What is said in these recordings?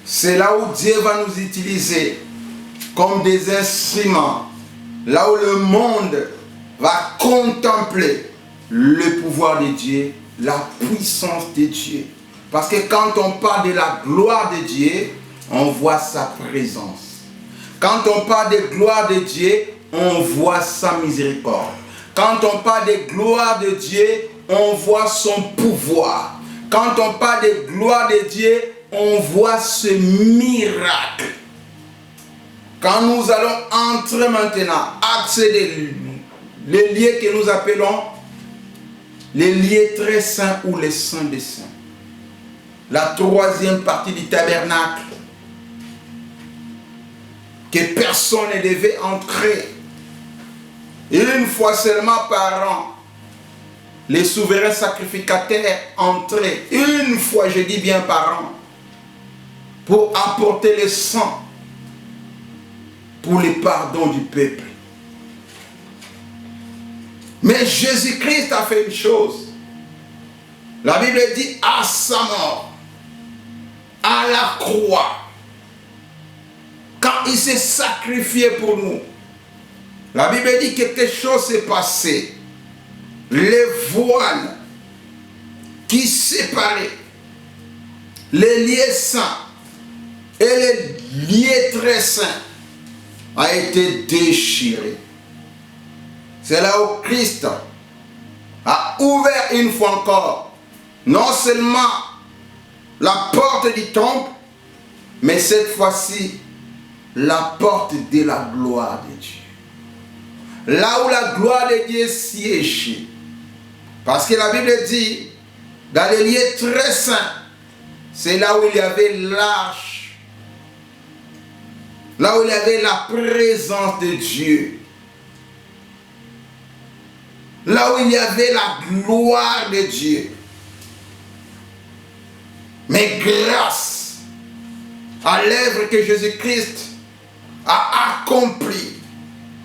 C'est là où Dieu va nous utiliser comme des instruments. Là où le monde va contempler le pouvoir de Dieu, la puissance de Dieu. Parce que quand on parle de la gloire de Dieu, on voit sa présence. Quand on parle de gloire de Dieu, on voit sa miséricorde. Quand on parle de gloire de Dieu, on voit son pouvoir. Quand on parle de gloire de Dieu, on voit ce miracle. Quand nous allons entrer maintenant, accéder les lieux que nous appelons les lieux très saints ou les saints des saints. La troisième partie du tabernacle, que personne ne devait entrer. Une fois seulement par an, les souverains sacrificateurs entraient, une fois, je dis bien par an, pour apporter le sang pour le pardon du peuple. Mais Jésus-Christ a fait une chose. La Bible dit à sa mort, à la croix, quand il s'est sacrifié pour nous, la Bible dit que quelque chose s'est passé. Les voiles qui séparaient les lieux saints et les lieux très saints a été déchiré. C'est là où Christ a ouvert une fois encore non seulement la porte du temple, mais cette fois-ci la porte de la gloire de Dieu. Là où la gloire de Dieu siège. Parce que la Bible dit, dans les lieux très saints, c'est là où il y avait l'arche. Là où il y avait la présence de Dieu. Là où il y avait la gloire de Dieu. Mais grâce à l'œuvre que Jésus-Christ a accomplie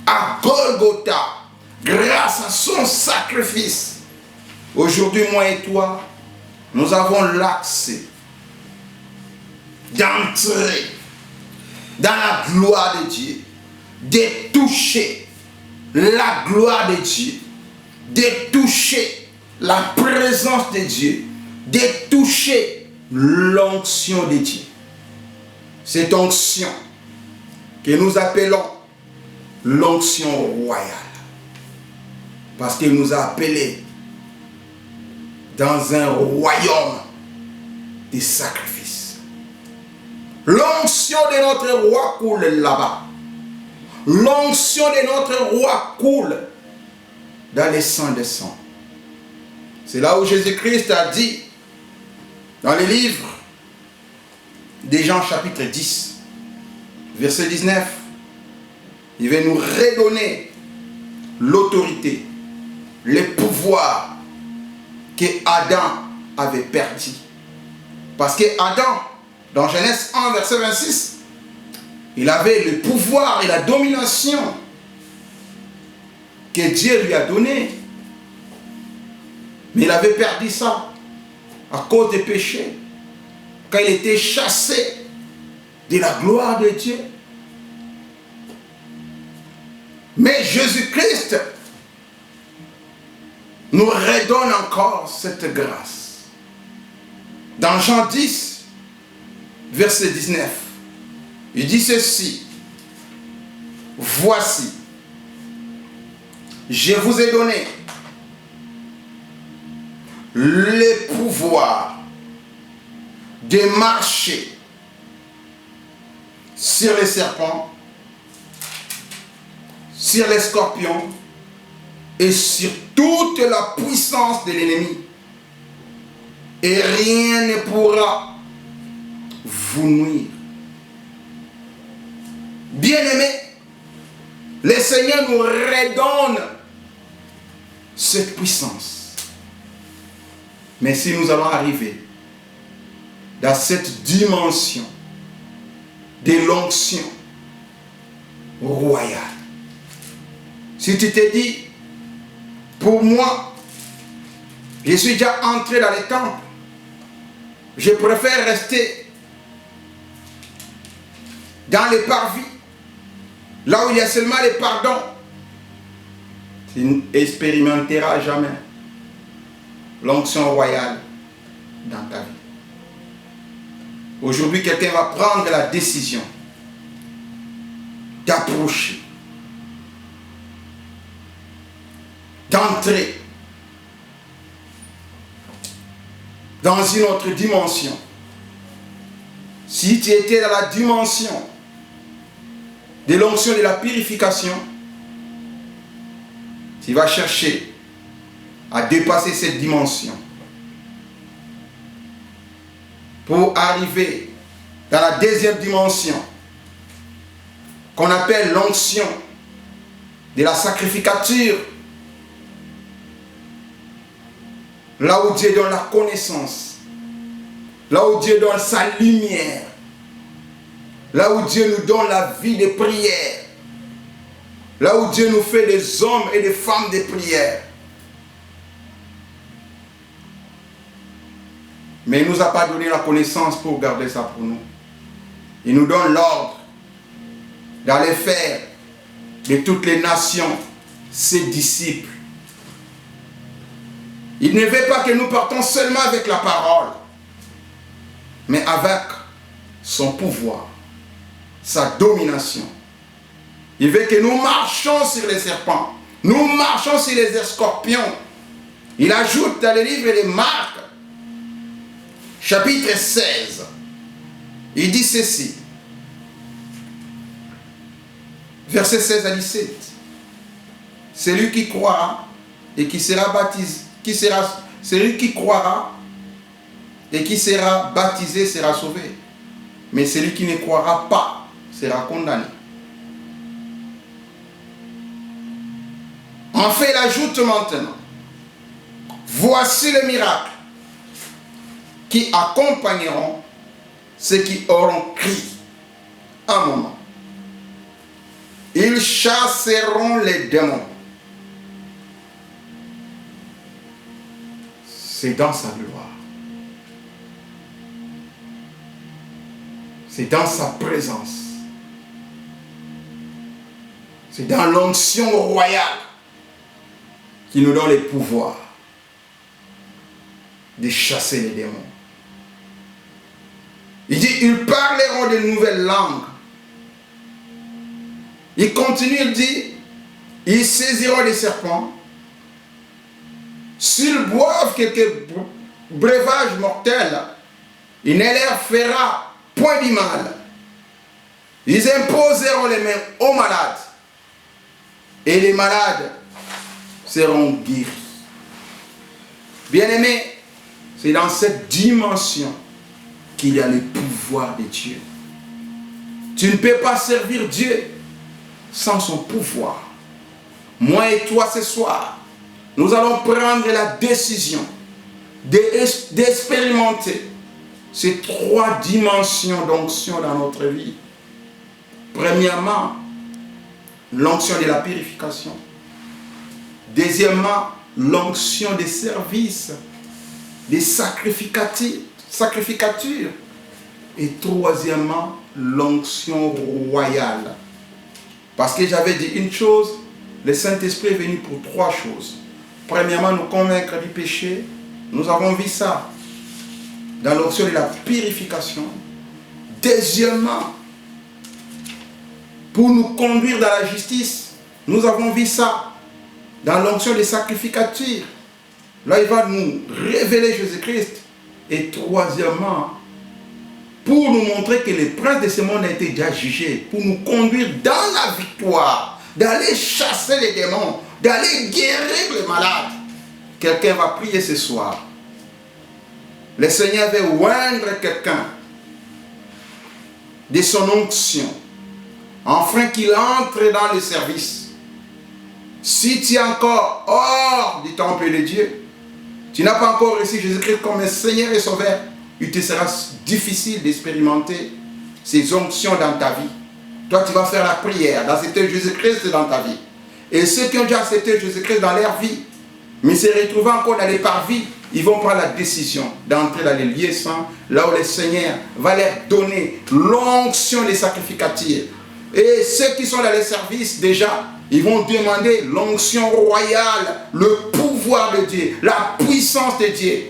à Golgotha, grâce à son sacrifice, aujourd'hui, moi et toi, nous avons l'accès d'entrer dans la gloire de Dieu, de toucher la gloire de Dieu, de toucher la présence de Dieu, de toucher l'onction de Dieu. Cette onction que nous appelons l'onction royale. Parce qu'il nous a appelés dans un royaume de sacrifices. L'onction de notre roi coule là-bas. L'onction de notre roi coule dans les sangs des sangs. C'est là où Jésus-Christ a dit, dans le livre de Jean chapitre 10, verset 19, il va nous redonner l'autorité, le pouvoir que Adam avait perdu. Parce que Adam, dans Genèse 1, verset 26, il avait le pouvoir et la domination que Dieu lui a donné. Mais il avait perdu ça à cause des péchés. Quand il était chassé de la gloire de Dieu. Mais Jésus-Christ nous redonne encore cette grâce. Dans Jean 10, verset 19, il dit ceci: voici, je vous ai donné le pouvoir de marcher sur les serpents, sur les scorpions et sur toute la puissance de l'ennemi. Et rien ne pourra vous nuire. Bien-aimés, le Seigneur nous redonne cette puissance. Mais si nous allons arriver dans cette dimension de l'onction royale, si tu te dis, pour moi, je suis déjà entré dans les temples, je préfère rester dans les parvis, là où il y a seulement les pardons, tu n'expérimenteras jamais l'onction royale dans ta vie. Aujourd'hui, quelqu'un va prendre la décision d'approcher, d'entrer dans une autre dimension. Si tu étais dans la dimension de l'onction de la purification, tu vas chercher à dépasser cette dimension pour arriver dans la deuxième dimension qu'on appelle l'onction de la sacrificature, là où Dieu donne la connaissance, là où Dieu donne sa lumière, là où Dieu nous donne la vie de prière, là où Dieu nous fait des hommes et des femmes de prière. Mais il ne nous a pas donné la connaissance pour garder ça pour nous. Il nous donne l'ordre d'aller faire de toutes les nations ses disciples. Il ne veut pas que nous partons seulement avec la parole, mais avec son pouvoir, sa domination. Il veut que nous marchions sur les serpents, nous marchions sur les scorpions. Il ajoute dans le livre de Marc, chapitre 16, il dit ceci, versets 16 à 17. Celui qui croira et qui sera baptisé, celui qui croira et qui sera baptisé sera sauvé. Mais celui qui ne croira pas sera condamné. Enfin, il ajoute maintenant, voici le miracle qui accompagneront ceux qui auront crié un moment. Ils chasseront les démons. C'est dans sa gloire. C'est dans sa présence. C'est dans l'onction royale qui nous donne le pouvoir de chasser les démons. Il dit, ils parleront de nouvelles langues. Il continue, il dit, ils saisiront des serpents. S'ils boivent quelques breuvages mortels, il ne leur fera point du mal. Ils imposeront les mains aux malades. Et les malades seront guéris. Bien-aimés, c'est dans cette dimension qu'il y a le pouvoir de Dieu. Tu ne peux pas servir Dieu sans son pouvoir. Moi et toi ce soir, nous allons prendre la décision d'expérimenter ces trois dimensions d'onction dans notre vie. Premièrement, l'onction de la purification. Deuxièmement, l'onction des services, des sacrificatures. Et troisièmement, l'onction royale. Parce que j'avais dit une chose, le Saint-Esprit est venu pour trois choses. Premièrement, nous convaincre du péché. Nous avons vu ça dans l'onction de la purification. Deuxièmement, pour nous conduire dans la justice. Nous avons vu ça dans l'onction des sacrificatures. Là, il va nous révéler Jésus-Christ. Et troisièmement, pour nous montrer que le prince de ce monde a été déjà jugé, pour nous conduire dans la victoire, d'aller chasser les démons, d'aller guérir les malades. Quelqu'un va prier ce soir. Le Seigneur veut oindre quelqu'un de son onction, afin qu'il entre dans le service. Si tu es encore hors du temple de Dieu, tu n'as pas encore reçu Jésus-Christ comme Seigneur et Sauveur, il te sera difficile d'expérimenter ces onctions dans ta vie. Toi, tu vas faire la prière, d'accepter Jésus-Christ dans ta vie. Et ceux qui ont déjà accepté Jésus-Christ dans leur vie, mais se retrouvent encore dans les parvis, ils vont prendre la décision d'entrer dans les lieux saints, là où le Seigneur va leur donner l'onction des sacrificateurs. Et ceux qui sont dans les services, déjà, ils vont demander l'onction royale, le pouvoir de Dieu, la puissance de Dieu.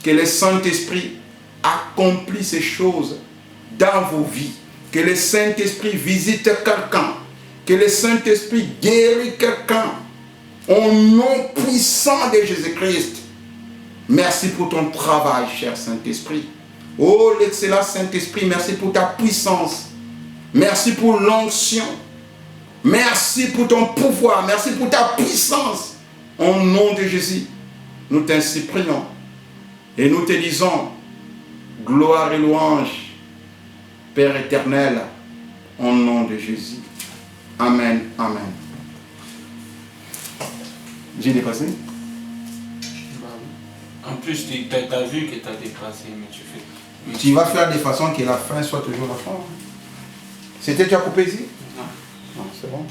Que le Saint-Esprit accomplisse ces choses dans vos vies. Que le Saint-Esprit visite quelqu'un. Que le Saint-Esprit guérit quelqu'un. Au nom puissant de Jésus-Christ. Merci pour ton travail, cher Saint-Esprit. Oh, l'excellent Saint-Esprit, merci pour ta puissance. Merci pour l'onction. Merci pour ton pouvoir. Merci pour ta puissance. Au nom de Jésus, nous t'ainsi prions. Et nous te disons, gloire et louange, Père éternel, au nom de Jésus. Amen, amen. J'ai dépassé? En plus, tu as vu que tu as dépassé, mais tu fais... Tu vas faire de façon que la fin soit toujours la fin. C'était déjà coupé ici? Non. Non, c'est bon.